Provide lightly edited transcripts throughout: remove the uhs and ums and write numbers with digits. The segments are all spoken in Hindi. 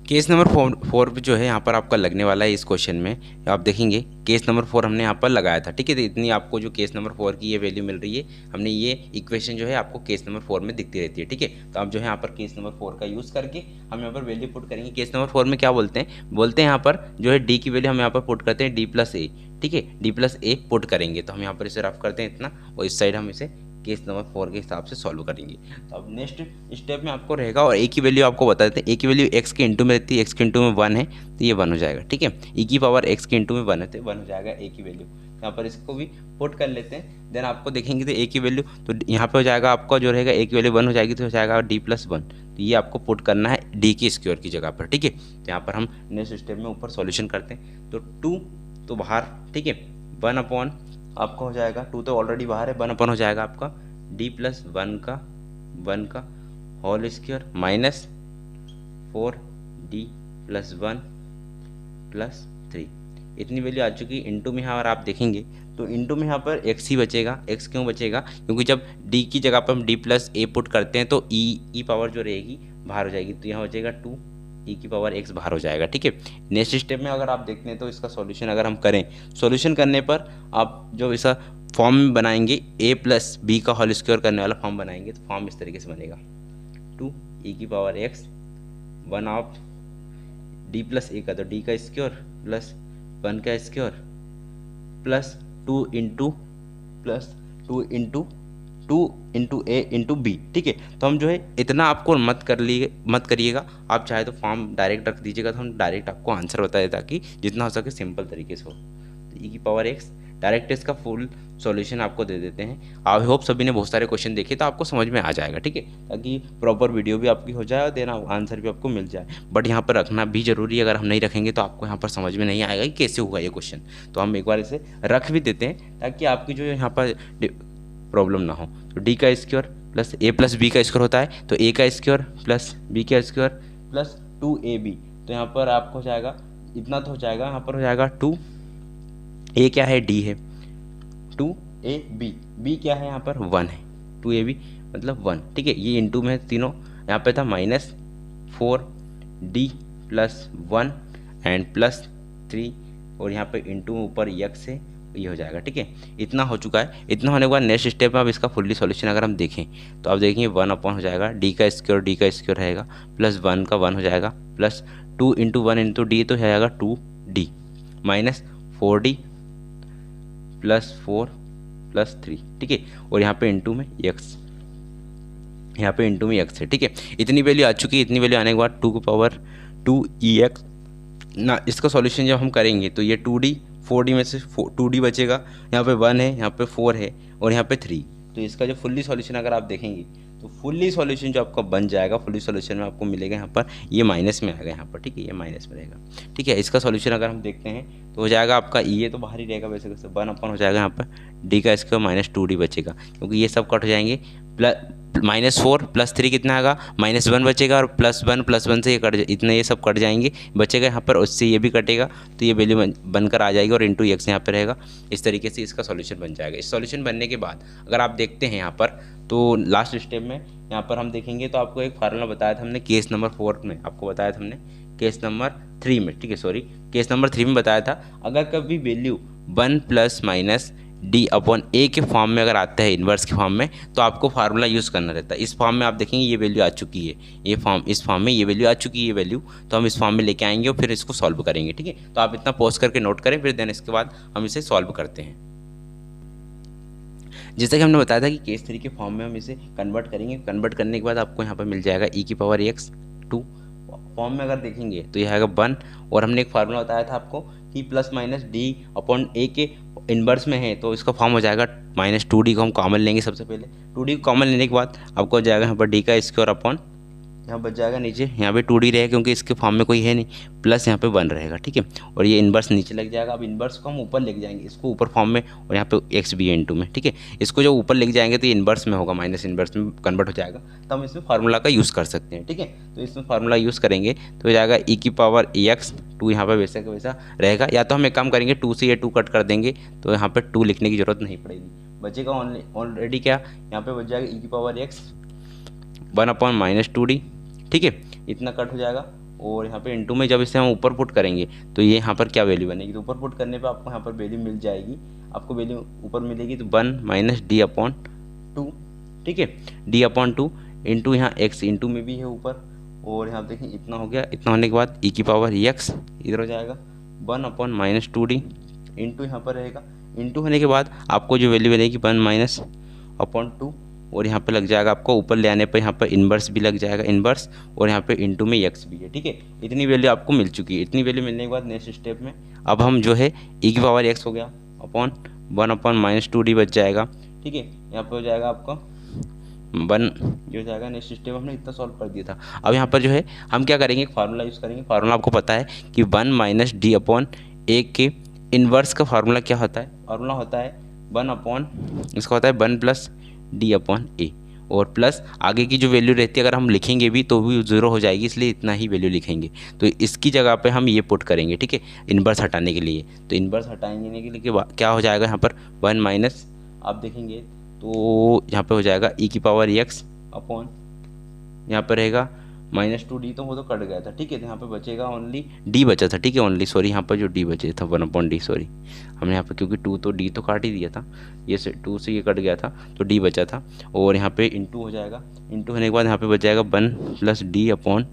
केस नंबर 4 पे जो है यहाँ पर आपका लगने वाला है इस क्वेश्चन में। आप देखेंगे केस नंबर 4 हमने यहाँ पर लगाया था, ठीक है। तो इतनी आपको जो केस नंबर 4 की ये वैल्यू मिल रही है, हमने ये इक्वेशन जो है आपको केस नंबर 4 में दिखती रहती है, ठीक है। तो आप जो है यहाँ पर केस नंबर 4 का यूज़ करके हम यहाँ पर वैल्यू पुट करेंगे। केस नंबर 4 में क्या बोलते हैं यहाँ पर जो है डी की वैल्यू हम यहाँ पर पुट करते हैं D+A, ठीक है। D+A पुट करेंगे तो हम यहाँ पर इसे रफ करते हैं इतना, और इस साइड हम इसे केस नंबर 4 के हिसाब से सॉल्व करेंगे। तो अब नेक्स्ट स्टेप में आपको रहेगा, और ए की वैल्यू आपको बता देते हैं। ए की वैल्यू एक्स के इंटू में रहती है, एक्स के इंटू में 1 है तो ये 1 हो जाएगा, ठीक है। ई की पावर एक्स के इंटू में 1 है तो 1 हो जाएगा ए की वैल्यू। यहाँ पर इसको भी पुट कर लेते हैं। देन आपको देखेंगे तो ए की वैल्यू तो यहाँ पे हो जाएगा आपका जो रहेगा ए की वैल्यू 1 हो जाएगी तो हो जाएगा D+1। तो ये आपको पुट करना है डी की स्क्वायर की जगह पर, ठीक है। तो यहाँ पर हम नेक्स्ट स्टेप में ऊपर सॉल्यूशन करते हैं। तो 2 तो बाहर, ठीक है, 1 अपॉन आपका हो जाएगा 2 तो ऑलरेडी बाहर है, 1 अपॉन हो जाएगा आपका D+1 का होल स्क्वायर माइनस 4D+1+3 इतनी वैल्यू आ चुकी है। इंटू में यहाँ पर आप देखेंगे तो इंटू में यहाँ पर एक्स ही बचेगा। एक्स क्यों बचेगा? क्योंकि जब डी की जगह पर हम D+A पुट करते हैं तो ई पावर जो रहेगी बाहर हो जाएगी, तो यहाँ हो जाएगा 2 ई की पावर एक्स बाहर हो जाएगा, ठीक है। नेक्स्ट स्टेप में अगर आप देखते हैं तो इसका सॉल्यूशन अगर हम करें, सॉल्यूशन करने पर आप जो इसका फॉर्म में बनाएंगे A+B का होल स्क्वायर करने वाला फॉर्म बनाएंगे तो फॉर्म इस तरीके से बनेगा 2 ई की पावर एक्स 1 ऑफ D+A का तो D का स्क्वायर प्लस 1 का square plus 2 into A into B, ठीक है। तो हम जो है इतना आपको मत करिएगा, आप चाहे तो फॉर्म डायरेक्ट रख दीजिएगा तो हम डायरेक्ट आपको आंसर बता दें ताकि जितना हो सके सिंपल तरीके से हो। तो ई की पावर एक्स डायरेक्ट इसका फुल सॉल्यूशन आपको दे देते हैं। आई होप सभी ने बहुत सारे क्वेश्चन देखे तो आपको समझ में आ जाएगा, ठीक है, ताकि प्रॉपर वीडियो भी आपकी हो जाए और देना आंसर भी आपको मिल जाए। बट यहाँ पर रखना भी जरूरी है, अगर हम नहीं रखेंगे तो आपको यहाँ पर समझ में नहीं आएगा कि कैसे हुआ ये क्वेश्चन। तो हम एक बार इसे रख भी देते हैं ताकि आपकी जो यहाँ पर प्रॉब्लम ना हो। तो डी का स्क्वायर प्लस A+B का स्क्वायर होता है, तो ए का स्क्वायर प्लस बी का स्क्वायर प्लस 2AB। तो यहाँ पर आपको हो जाएगा इतना, तो हो जाएगा यहाँ पर हो जाएगा 2 ए क्या है D है 2AB, B क्या है यहाँ पर 1 है 2AB मतलब 1, ठीक है। ये इंटू में तीनों यहाँ पे था -4D+1 एंड +3 और यहाँ पे इंटू ऊपर यक्स है, ये हो जाएगा, ठीक है। इतना हो चुका है। इतना होने के बाद नेक्स्ट स्टेप में अब इसका फुल्ली सॉल्यूशन अगर हम देखें तो आप देखेंगे 1 अपॉन हो जाएगा D का स्क्वायर रहेगा प्लस 1 का 1 हो जाएगा प्लस 2 इंटू 1 इंटू D तो हो जाएगा 2D minus 4D plus 4 plus 3, ठीक है। और यहाँ पे इंटू में एक्स, यहाँ पे इंटू में एक्स है, ठीक है। इतनी वैल्यू आ चुकी है। इतनी वैल्यू आने के बाद 2 की पावर 2EX ना, इसका सॉल्यूशन जब हम करेंगे तो ये 2D 4D में से 2D बचेगा, यहाँ पे 1 है, यहाँ पे 4 है और यहाँ पे 3। तो इसका जो फुल्ली सॉल्यूशन अगर आप देखेंगे तो फुल्ली सॉल्यूशन जो आपका बन जाएगा, फुल्ली सॉल्यूशन में आपको मिलेगा यहाँ पर ये माइनस में आएगा यहाँ पर, ठीक है, ये माइनस में रहेगा, ठीक है। इसका सॉल्यूशन अगर हम देखते हैं तो हो जाएगा आपका ये तो बाहर ही रहेगा वैसे वैसे 1 अपॉन हो जाएगा यहाँ पर D का स्क्वायर माइनस 2D बचेगा, क्योंकि ये सब कट हो जाएंगे। -4 प्लस 3 कितना आएगा -1 बचेगा और +1 से ये कट इतना ये सब कट जाएंगे, बचेगा यहाँ पर, उससे ये भी कटेगा तो ये वैल्यू बनकर आ जाएगी और इंटू एक्स यहाँ पर रहेगा। इस तरीके से इसका सॉल्यूशन बन जाएगा। इस सॉल्यूशन बनने के बाद अगर आप देखते हैं यहाँ पर तो लास्ट स्टेप में यहाँ पर हम देखेंगे तो आपको एक फार्मूला बताया था हमने केस नंबर 4 में, आपको बताया था हमने केस नंबर 3 में, ठीक है, सॉरी केस नंबर 3 में बताया था। अगर कभी वैल्यू 1 ± D/A के फॉर्म में अगर आता है इन्वर्स के फॉर्म में तो आपको फार्मूला यूज़ करना रहता है। इस फॉर्म में आप देखेंगे ये वैल्यू आ चुकी है, इस फॉर्म में ये वैल्यू आ चुकी है, ये वैल्यू तो हम इस फॉर्म में लेके आएंगे और फिर इसको सॉल्व करेंगे, ठीक है। तो आप इतना पॉज करके नोट करें, फिर देन इसके बाद हम इसे सॉल्व करते हैं। जैसा कि हमने बताया था कि केस 3 के फॉर्म में हम इसे कन्वर्ट करेंगे। कन्वर्ट करने के बाद आपको यहाँ पर मिल जाएगा e की पावर x 2। फॉर्म में अगर देखेंगे तो यह आएगा 1 और हमने एक फार्मूला बताया था आपको कि +-D/A के इन्वर्स में है तो इसका फॉर्म हो जाएगा -2D को हम कॉमन लेंगे। सबसे पहले 2D को कॉमन लेने के बाद आपको हो जाएगा यहाँ पर D का स्क्वायर अपॉन यहाँ बच जाएगा नीचे, यहाँ पे 2D रहेगा क्योंकि इसके फॉर्म में कोई है नहीं, प्लस यहाँ पे 1 रहेगा, ठीक है। और ये इन्वर्स नीचे लग जाएगा। अब इन्वर्स को हम ऊपर लेके जाएंगे, इसको ऊपर फॉर्म में, और यहाँ पे x भी है इंटू में, ठीक है। इसको जो ऊपर लेके जाएंगे तो ये इन्वर्स में होगा, माइनस इन्वर्स में कन्वर्ट हो जाएगा, तो हम इसमें फार्मूला का यूज़ कर सकते हैं, ठीक है। तो इसमें फार्मूला यूज़ करेंगे तो हो जाएगा e की पावर x 2 यहाँ पर वैसा का वैसा रहेगा। या तो हम एक काम करेंगे 2 से ये 2 कट कर देंगे तो यहाँ पर 2 लिखने की जरूरत नहीं पड़ेगी, बचेगा ऑलरेडी क्या यहाँ पे बच जाएगा e की पावर x 1/-2D, ठीक है, इतना कट हो जाएगा। और यहाँ पे इंटू में जब इसे हम ऊपर पुट करेंगे तो ये यहाँ पर क्या वैल्यू बनेगी, तो ऊपर पुट करने पे आपको यहाँ पर वैल्यू मिल जाएगी, आपको वैल्यू ऊपर मिलेगी तो 1 माइनस डी अपॉन 2, ठीक है, डी अपॉन 2 इंटू यहाँ एक्स इंटू में भी है ऊपर, और यहाँ देखें इतना हो गया, इतना होने के बाद ई की पावर एक्स इधर हो जाएगा 1 अपॉन माइनस 2d इंटू यहाँ पर रहेगा, इंटू होने के बाद आपको जो वैल्यू मिलेगी 1 माइनस अपॉन 2, और यहाँ पे लग जाएगा आपको ऊपर ले आने पर यहाँ पर इन्वर्स भी लग जाएगा इन्वर्स, और यहाँ पे इंटू में एक्स भी है, ठीक है। इतनी वैल्यू आपको मिल चुकी है। इतनी वैल्यू मिलने के बाद नेक्स्ट स्टेप में अब हम जो है ई की पावर एक्स हो गया अपॉन 1 अपॉन माइनस 2d बच जाएगा, ठीक है। यहाँ पे हो जाएगा आपका 1 जो हो जाएगा, नेक्स्ट स्टेप हमने इतना सॉल्व कर दिया था। अब यहाँ पर जो है हम क्या करेंगे, एक फार्मूला यूज़ करेंगे। फार्मूला आपको पता है कि 1 माइनस डी अपॉन ए के इन्वर्स का फार्मूला क्या होता है, फार्मूला होता है 1 अपॉन, इसका होता है 1 प्लस डी अपॉन ए, और प्लस आगे की जो वैल्यू रहती है अगर हम लिखेंगे भी तो भी 0 हो जाएगी, इसलिए इतना ही वैल्यू लिखेंगे। तो इसकी जगह पे हम ये पुट करेंगे, ठीक है, इन्वर्स हटाने के लिए। तो इन्वर्स हटाने के लिए क्या हो जाएगा यहाँ पर 1 माइनस, आप देखेंगे तो यहाँ पे हो जाएगा ई की पावर एक्स अपॉन, यहाँ पर रहेगा माइनस 2d, तो वो तो कट गया था, ठीक है। तो यहाँ पे बचेगा ओनली डी बचा था, ठीक है, ओनली, सॉरी यहाँ पर जो डी बचे था 1 अपॉन डी, सॉरी हमने यहाँ पे क्योंकि 2 तो डी तो काट ही दिया था, ये से 2 से ये कट गया था तो डी बचा था, और यहाँ पे इंटू हो जाएगा, इंटू होने के बाद यहाँ पे बच जाएगा 1 प्लस डी अपॉन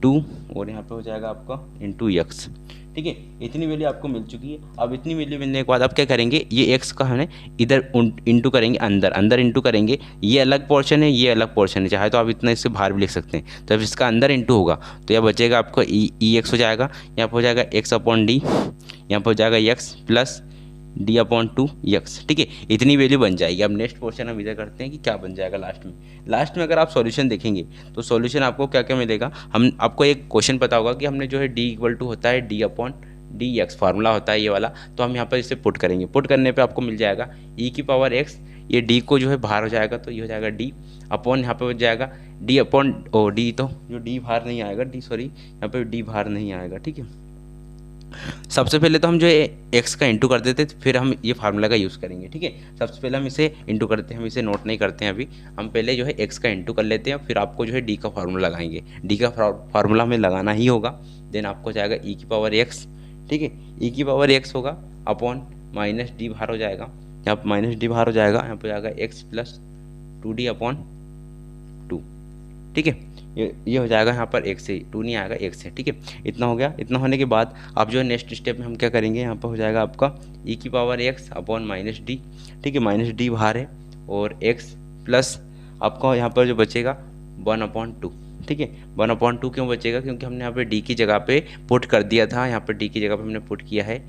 2, और यहाँ पे हो जाएगा आपका इंटू एक्स, ठीक है। इतनी वैल्यू आपको मिल चुकी है। अब इतनी वैल्यू मिलने के बाद आप क्या करेंगे, ये एक्स का है इधर इंटू करेंगे, अंदर अंदर इंटू करेंगे, ये अलग पोर्शन है, ये अलग पोर्शन है, चाहे तो आप इतना इससे बाहर भी लिख सकते हैं। तो अब इसका अंदर इंटू होगा तो यह बचेगा आपका ई एक्स हो जाएगा, यहाँ पर हो जाएगा एक्स अपॉन डी, यहाँ पर हो जाएगा x plus D upon 2 x, ठीक है। इतनी वैल्यू बन जाएगी। अब नेक्स्ट क्वेश्चन हम इधर करते हैं कि क्या बन जाएगा लास्ट में अगर आप सॉल्यूशन देखेंगे तो सॉल्यूशन आपको क्या क्या मिलेगा। हम आपको एक क्वेश्चन पता होगा कि हमने जो है डी इक्वल टू होता है D upon D x, formula होता है ये वाला, तो हम यहाँ पर इसे पुट करेंगे। पुट करने पर आपको मिल जाएगा ई की पावर एक्स, ये डी को जो है बाहर हो जाएगा तो ये हो जाएगा डी अपॉन, यहाँ पे हो जाएगा डी अपॉन ओ डी, तो जो डी बाहर नहीं आएगा, डी सॉरी यहाँ पे डी बाहर नहीं आएगा, ठीक है। सबसे पहले तो हम जो है एक्स का इंटू कर देते, फिर हम ये फार्मूला का यूज़ करेंगे, ठीक है। सबसे पहले हम इसे इंटू करते हैं, हम इसे नोट नहीं करते हैं अभी, हम पहले जो है एक्स का इंटू कर लेते हैं, फिर आपको जो है डी का फार्मूला लगाएंगे। डी का फार्मूला हमें लगाना ही होगा, देन आपको जाएगा ई की पावर एक्स, ठीक है, ई की पावर एक्स होगा अपॉन माइनस डी बाहर हो जाएगा, यहाँ पर माइनस डी बाहर हो जाएगा, यहाँ पर जाएगा एक्स प्लस 2d अपॉन 2, ठीक है। ये हो जाएगा यहाँ पर एक से, 2 नहीं आएगा, एक से, ठीक है। इतना हो गया। इतना होने के बाद आप जो है नेक्स्ट स्टेप में हम क्या करेंगे, यहाँ पर हो जाएगा आपका ई की power x upon minus D, ठीक है, माइनस डी बाहर है, और एक्स प्लस आपका यहाँ पर जो बचेगा 1 अपॉन 2, ठीक है। 1 अपॉन 2 क्यों बचेगा, क्योंकि हमने यहाँ पर डी की जगह पे पुट कर दिया था, यहाँ पर डी की जगह पे हमने पुट किया है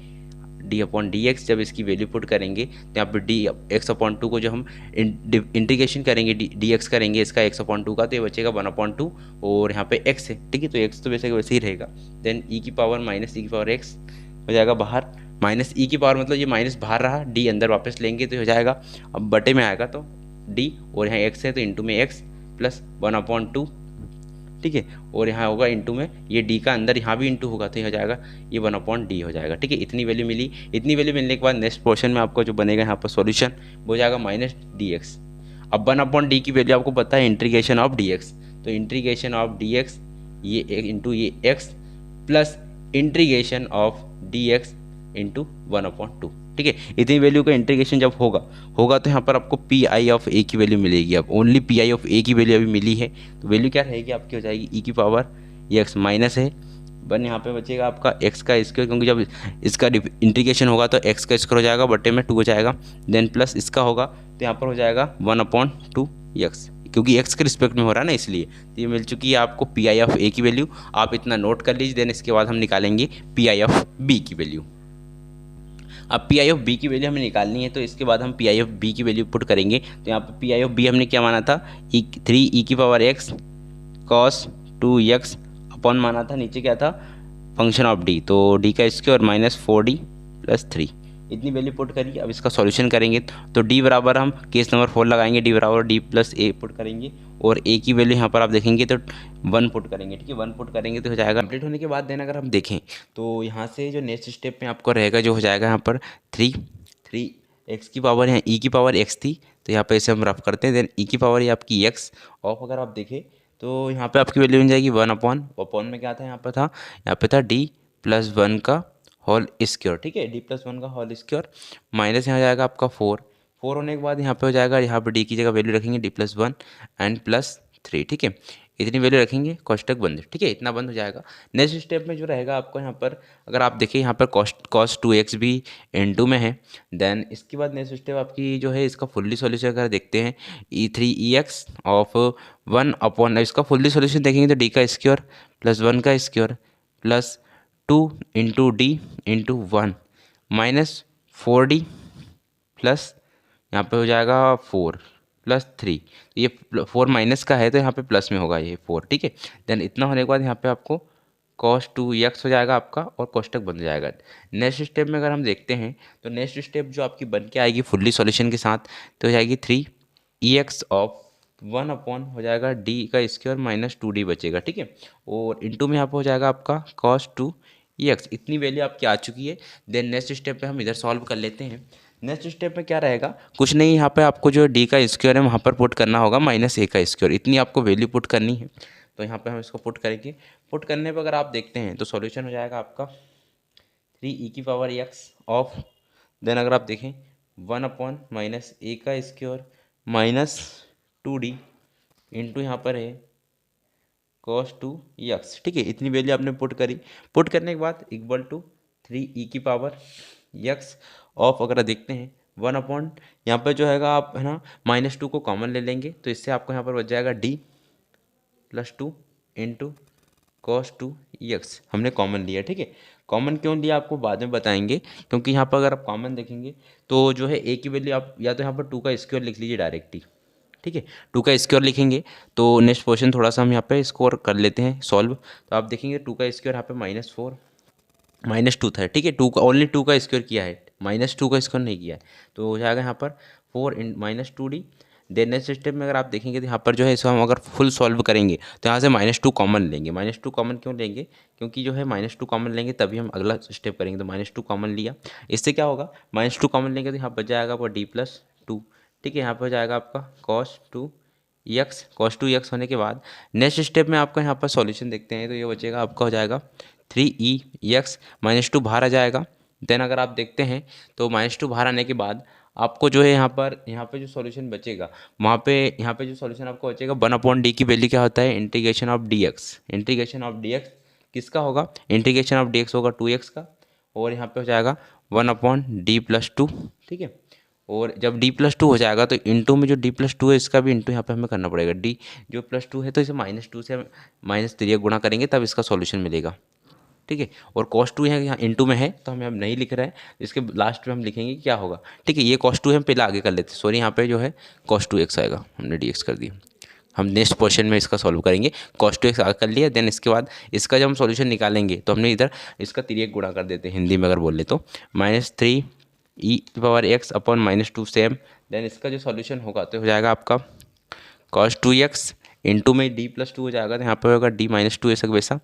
डी अपॉन डी एक्स। जब इसकी वैल्यू पुट करेंगे तो यहाँ पर डी एक्स अपॉन 2 को जो हम इंटीग्रेशन करेंगे, डी एक्स करेंगे इसका एक्स अपॉन 2 का, तो ये बचेगा 1 अपॉन 2, और यहाँ पे एक्स है, ठीक है, तो एक्स तो वैसे वैसे ही रहेगा। देन ई की पावर माइनस ई की पावर एक्स हो जाएगा बाहर, माइनस ई की पावर मतलब ये माइनस बाहर रहा, डी अंदर वापस लेंगे तो हो जाएगा, अब बटे में आएगा तो डी, और यहाँ एक्स है तो इंटू में एक्स प्लस 1 अपॉन 2, ठीक है, और यहाँ होगा इंटू में ये डी का अंदर यहाँ भी इंटू होगा तो ये हो जाएगा ये 1 अपॉन डी हो जाएगा, ठीक है। इतनी वैल्यू मिली। इतनी वैल्यू मिलने के बाद नेक्स्ट पोर्शन में आपको जो बनेगा यहाँ पर सॉल्यूशन वो हो जाएगा माइनस डी एक्स। अब 1 अपॉन डी की वैल्यू आपको पता है इंटीग्रेशन ऑफ डी एक्स, तो इंटीग्रेशन ऑफ डी एक्स ये इंटू ये x plus integration of D x into 1 upon 2, ठीक है। इतनी वैल्यू का इंटीग्रेशन जब होगा तो यहाँ पर आपको पी आई ऑफ ए की वैल्यू मिलेगी। अब ओनली पी आई ऑफ ए की वैल्यू अभी मिली है, तो वैल्यू क्या रहेगी आपकी, हो जाएगी ई की पावर एक्स माइनस है 1, यहाँ पे बचेगा आपका एक्स का स्क्वायर, क्योंकि जब इसका इंटीग्रेशन होगा तो एक्स का स्क्वायर हो जाएगा, बटे में 2 हो जाएगा, देन प्लस इसका होगा तो यहाँ पर हो जाएगा 1 अपॉन 2 एक्स, क्योंकि एक्स के रिस्पेक्ट में हो रहा है ना, इसलिए तो ये मिल चुकी है आपको पी आई ऑफ ए की वैल्यू। आप इतना नोट कर लीजिए, देन इसके बाद हम निकालेंगे पी आई ऑफ बी की वैल्यू। अब पी आई ऑफ बी की वैल्यू हमें निकालनी है, तो इसके बाद हम पी आई ऑफ बी की वैल्यू पुट करेंगे। तो यहाँ पर पी आई ऑफ बी हमने क्या माना था, 3 ई की power x cos 2 x upon माना था, नीचे क्या था फंक्शन ऑफ डी, तो डी का स्क्वायर माइनस 4d प्लस 3, इतनी वैल्यू पुट करी। अब इसका सॉल्यूशन करेंगे तो डी बराबर हम केस नंबर 4 लगाएंगे, डी बराबर डी प्लस ए पुट करेंगे, और ए की वैल्यू यहाँ पर आप देखेंगे तो 1 पुट करेंगे, ठीक है। 1 पुट करेंगे तो हो जाएगा। कंप्लीट होने के बाद देन अगर हम देखें तो यहाँ से जो नेक्स्ट स्टेप में आपको रहेगा जो हो जाएगा यहाँ पर 3 एक्स की पावर, यहाँ ई की पावर एक्स थी तो यहाँ पे इसे हम रफ करते हैं, देन ई की पावर ये आपकी एक्स ऑफ, अगर आप देखें तो यहाँ पे आपकी वैल्यू बन जाएगी 1/अपॉन में क्या था, यहाँ पे था d+1 का होल स्क्वायर, ठीक है, d+1 का होल स्क्वायर माइनस यहाँ जाएगा आपका 4 होने के बाद यहाँ पे हो जाएगा, यहाँ पे d की जगह वैल्यू रखेंगे d+1 एंड +3, ठीक है, इतनी वैल्यू रखेंगे, कोष्टक बंद, ठीक है, इतना बंद हो जाएगा। नेक्स्ट स्टेप में जो रहेगा आपको यहाँ पर, अगर आप देखिए यहाँ पर cos 2x भी n2 में है, देन इसके बाद नेक्स्ट स्टेप आपकी जो है इसका फुल्ली सॉल्यूशन अगर देखते हैं e3 ऑफ 1/, इसका फुल्ली सॉल्यूशन देखेंगे तो d का स्क्वायर +1 का स्क्वायर +2 × d × 1 -4d प्लस यहाँ पे हो जाएगा 4 +3, तो ये 4 माइनस का है तो यहाँ पे प्लस में होगा ये 4, ठीक है। देन इतना होने के बाद यहाँ पे आपको cos 2x हो जाएगा आपका और कोष्टक बन जाएगा। नेक्स्ट स्टेप में अगर हम देखते हैं तो नेक्स्ट स्टेप जो आपकी बन के आएगी फुल्ली सॉल्यूशन के साथ, तो हो जाएगी 3ex ऑफ 1/ हो जाएगा d का स्क्वायर -2d बचेगा, ठीक है, और इंटू में यहाँ पे हो जाएगा आपका cos 2x, इतनी वैल्यू आपकी आ चुकी है। देन नेक्स्ट स्टेप पे हम इधर सॉल्व कर लेते हैं। नेक्स्ट स्टेप में क्या रहेगा, कुछ नहीं, यहाँ पे आपको जो d का स्क्वायर है वहाँ पर पुट करना होगा -a का स्क्वायर, इतनी आपको वैल्यू पुट करनी है। तो यहाँ पे हम इसको पुट करेंगे, पुट करने पर अगर आप देखते हैं तो सॉल्यूशन हो जाएगा आपका 3e⁻x ऑफ, देन अगर आप देखें 1/ -a का स्क्वायर -2d इंटू यहाँ पर है cos 2x, ठीक है, इतनी वैल्यू आपने पुट करी। पुट करने के बाद इक्वल टू 3e⁻x ऑफ, अगर देखते हैं 1/ यहाँ पर जो हैगा आप है ना -2 को कॉमन ले लेंगे, तो इससे आपको यहाँ पर बच जाएगा d+2 इंटू cos 2x, हमने कॉमन लिया, ठीक है। कॉमन क्यों लिया आपको बाद में बताएंगे, क्योंकि यहाँ पर अगर आप कॉमन देखेंगे तो जो है a की वैल्यू आप या तो यहाँ पर 2 का स्क्वायर लिख लीजिए डायरेक्टली, ठीक है, 2 का स्क्वायर लिखेंगे तो नेक्स्ट क्वेश्चन थोड़ा सा हम यहाँ पे स्कोर कर लेते हैं सॉल्व। तो आप देखेंगे 2 का स्क्वायर यहाँ पे -4 -2 था, ठीक है, 2 का ओनली 2 का स्क्वायर किया है, -2 का स्क्वायर नहीं किया है, तो हो जाएगा यहाँ पर 4 -2d। देन नेक्स्ट स्टेप में अगर आप देखेंगे तो यहाँ पर जो है इसको हम अगर फुल सॉल्व करेंगे तो यहाँ से -2 कॉमन लेंगे। -2 कॉमन क्यों लेंगे, क्योंकि जो है -2 कॉमन लेंगे तभी हम अगला स्टेप करेंगे, तो -2 कॉमन लिया, इससे क्या होगा, -2 कॉमन लेंगे तो यहाँ बच जाएगा आपका d+2, ठीक है, यहाँ पर हो जाएगा आपका cos 2x होने के बाद नेक्स्ट स्टेप में आपका यहाँ पर सॉल्यूशन देखते हैं तो ये बचेगा आपका हो जाएगा 3ex -2 बाहर आ जाएगा। देन अगर आप देखते हैं तो -2 बाहर आने के बाद आपको जो है यहाँ पे जो सॉल्यूशन बचेगा वहाँ पे यहाँ पे जो सॉल्यूशन आपको बचेगा 1/d की वैल्यू क्या होता है, इंटीग्रेशन ऑफ dx किसका होगा, इंटीग्रेशन ऑफ dx होगा 2x का, और यहाँ पे हो जाएगा 1/d+2, ठीक है, और जब d+2 हो जाएगा तो इंटू में जो d+2 है इसका भी इंटू यहाँ पे हमें करना पड़ेगा, d जो +2 है तो इसे -2 से -3 गुणा करेंगे तब इसका सॉल्यूशन मिलेगा, ठीक है, और cos 2 यहाँ इंटू में है तो हमें अब नहीं लिख रहा है, इसके लास्ट में हम लिखेंगे क्या होगा, ठीक है, ये cos 2 हम पहले आगे कर लेते हैं, सॉरी यहाँ पे जो है cos 2x आएगा, हमने dx कर दिया, हम नेक्स्ट क्वेश्चन में इसका सॉल्व करेंगे, cos 2x आगे कर लिया। देन इसके बाद इसका जब हम सॉल्यूशन निकालेंगे तो हमने इधर इसका 3 गुणा कर देते हैं, हिंदी में अगर बोले तो -3e⁻x/-2 सेम, देन इसका जो सॉल्यूशन होगा तो हो जाएगा आपका cos 2x इंटू में d+2 हो जाएगा, तो यहाँ पे होगा d-2 ऐसा वैसा,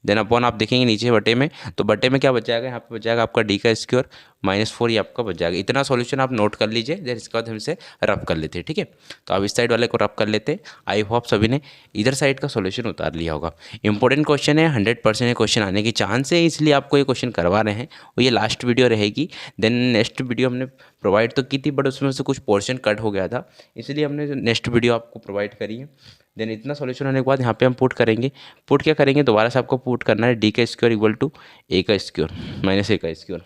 देन अपॉन आप देखेंगे नीचे बटे में, तो बटे में क्या बच जाएगा, यहाँ पे बच जाएगा आपका d का स्क्वायर -4 ये आपका बच जाएगा। इतना सॉल्यूशन आप नोट कर लीजिए, देन इसके बाद हम इसे रब कर लेते हैं, ठीक है। तो आप इस साइड वाले को रब कर लेते हैं। आई होप सभी ने इधर साइड का सॉल्यूशन उतार लिया होगा। इंपॉर्टेंट क्वेश्चन है, 100% क्वेश्चन आने की चांस है, इसलिए आपको ये क्वेश्चन करवा रहे हैं, और ये लास्ट वीडियो रहेगी। देन नेक्स्ट वीडियो हमने प्रोवाइड तो की थी बट उसमें से कुछ पोर्शन कट हो गया था, इसलिए हमने नेक्स्ट वीडियो आपको प्रोवाइड करी है। देन इतना सॉल्यूशन होने के बाद यहाँ पे हम पुट करेंगे, पुट क्या करेंगे, दोबारा से आपको पुट करना है d का स्क्वायर इक्वल टू a का स्क्वायर -a का स्क्वायर,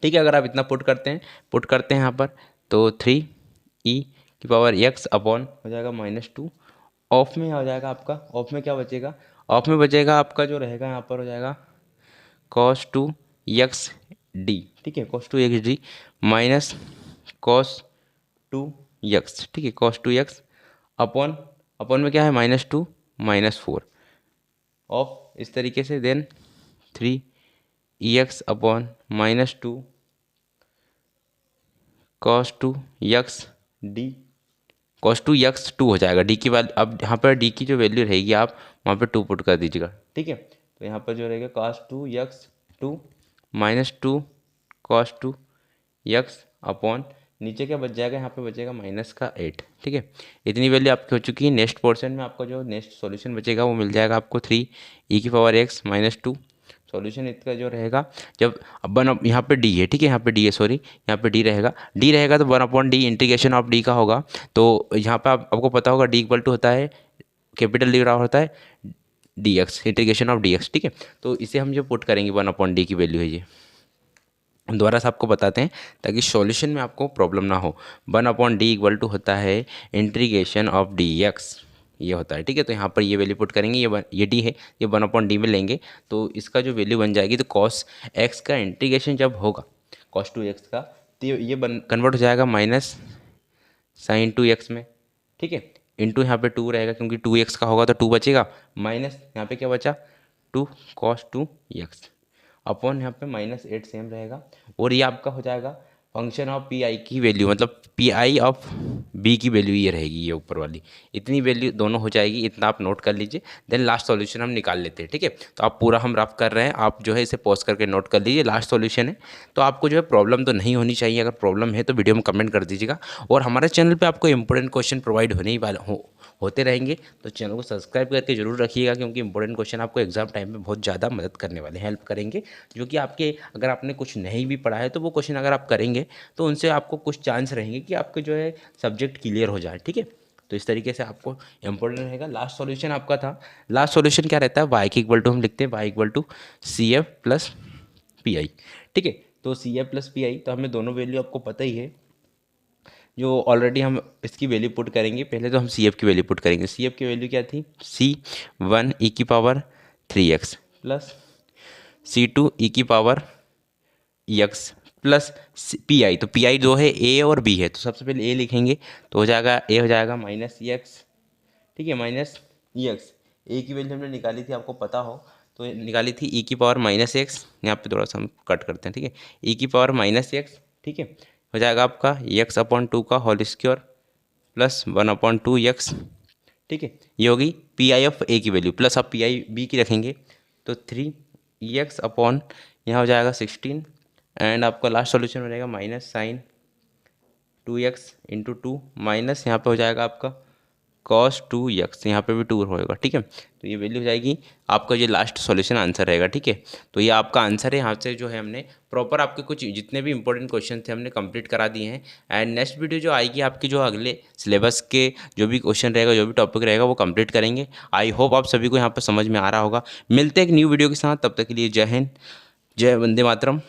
ठीक है। अगर आप इतना पुट करते हैं यहाँ पर तो 3e⁻x अपॉन हो जाएगा -2, ऑफ में हो जाएगा आपका, ऑफ में क्या बचेगा, ऑफ में बचेगा आपका जो रहेगा यहाँ पर हो जाएगा cos 2xd, ठीक है, cos 2xd minus cos 2x, ठीक है, cos 2x अपॉन में क्या है -2 -4 ऑफ इस तरीके से, then 3ex upon -2 cos 2xd, cos 2x 2 हो जाएगा, d की वैल्यू अब यहाँ पर d की जो वैल्यू रहेगी आप वहाँ पर 2 पुट कर दीजिएगा, ठीक है। तो यहाँ पर जो रहेगा cos 2x 2 -2 cos 2x upon नीचे क्या बच जाएगा, यहाँ पे बचेगा -8, ठीक है। इतनी वैल्यू आपकी हो चुकी है। नेक्स्ट पोर्शन में आपका जो नेक्स्ट सॉल्यूशन बचेगा वो मिल जाएगा आपको 3e⁻x-2। सॉल्यूशन इसका जो रहेगा, जब अपन यहाँ पे डी है, ठीक है, यहाँ पे डी है, सॉरी यहाँ पे डी रहेगा तो 1/d इंटीग्रेशन ऑफ डी का होगा। तो यहाँ पे आपको पता होगा डी इक्वल टू होता है, कैपिटल डी बराबर होता है dx, इंटीग्रेशन ऑफ dx, ठीक है। तो इसे हम जो पुट करेंगे 1/d की वैल्यू है ये, दोबारा से आपको बताते हैं ताकि सॉल्यूशन में आपको प्रॉब्लम ना हो। 1/d इक्वल टू होता है इंटीग्रेशन ऑफ dx, ये होता है, ठीक है। तो यहाँ पर ये वैल्यू पुट करेंगे, ये d है, ये 1/d में लेंगे तो इसका जो वैल्यू बन जाएगी, तो cos x का इंटीग्रेशन जब होगा cos 2x का, तो ये कन्वर्ट हो जाएगा sin 2x में, ठीक है। इंटू यहाँ पे 2 रहेगा क्योंकि 2x का होगा तो 2 बचेगा, माइनस यहाँ पे क्या बचा 2 cos 2x अपॉन यहाँ पे -8 सेम रहेगा। और ये आपका हो जाएगा फंक्शन ऑफ पी आई की वैल्यू, मतलब पी आई ऑफ बी की वैल्यू ये रहेगी, ये ऊपर वाली इतनी वैल्यू दोनों हो जाएगी। इतना आप नोट कर लीजिए, देन लास्ट सॉल्यूशन हम निकाल लेते हैं, ठीक है। तो आप पूरा हम रफ कर रहे हैं, आप जो है इसे पॉज करके नोट कर लीजिए। लास्ट सॉल्यूशन है, तो आपको जो है प्रॉब्लम तो नहीं होनी चाहिए। अगर प्रॉब्लम है तो वीडियो में कमेंट कर दीजिएगा। और हमारे चैनल पर आपको इंपॉर्टेंट क्वेश्चन प्रोवाइड होने ही वाले होते रहेंगे, तो चैनल को सब्सक्राइब करके जरूर रखिएगा, क्योंकि इंपॉर्टेंट क्वेश्चन आपको एग्जाम टाइम में बहुत ज़्यादा मदद करने वाले, हेल्प करेंगे। जो कि आपके, अगर आपने कुछ नहीं भी पढ़ा है तो वो क्वेश्चन अगर आप करेंगे तो उनसे आपको कुछ चांस रहेंगे कि आपके जो है सब्जेक्ट क्लियर हो जाए, ठीक है। तो इस तरीके से आपको इंपॉर्टेंट रहेगा। लास्ट सॉल्यूशन आपका था, लास्ट सॉल्यूशन क्या रहता है, y के इक्वल टू हम लिखते हैं y equal to CF plus PI, ठीक है। तो CF प्लस PI, तो हमें दोनों वैल्यू आपको पता ही है, जो ऑलरेडी हम इसकी वैल्यू पुट करेंगे। पहले तो हम CF की वैल्यू पुट करेंगे। CF की वैल्यू क्या थी, C1e⁻3x plus C2e⁻x plus PI। तो PI जो है A और B है, तो सबसे पहले A लिखेंगे तो हो जाएगा, A हो जाएगा -EX, ठीक है, -EX। A की वैल्यू हमने निकाली थी, आपको पता हो तो निकाली थी e⁻−x, यहाँ पे थोड़ा सा हम कट करते हैं, ठीक है, e⁻−x, ठीक है, हो जाएगा आपका x/2 का होल स्क्वायर प्लस 1/2x, ठीक है। ये होगी PI ऑफ A की वैल्यू, प्लस आप PI B की रखेंगे तो 3x अपॉन यहाँ हो जाएगा 16, एंड आपका लास्ट सॉल्यूशन हो जाएगा -sin 2x इंटू 2 माइनस यहाँ पे हो जाएगा आपका cos 2x, यहाँ पे भी 2 होएगा, ठीक है। तो ये वैल्यू हो जाएगी आपका, ये लास्ट सॉल्यूशन आंसर रहेगा, ठीक है। तो ये आपका आंसर है। यहाँ से जो है हमने प्रॉपर आपके कुछ जितने भी इंपॉर्टेंट क्वेश्चन थे हमने कंप्लीट करा दिए हैं। एंड नेक्स्ट वीडियो जो आएगी आपकी, जो अगले सिलेबस के जो भी क्वेश्चन रहेगा, जो भी टॉपिक रहेगा, वो कंप्लीट करेंगे। आई होप आप सभी को यहाँ पर समझ में आ रहा होगा। मिलते हैं एक न्यू वीडियो के साथ, तब तक के लिए जय हिंद, जय वंदे मातरम।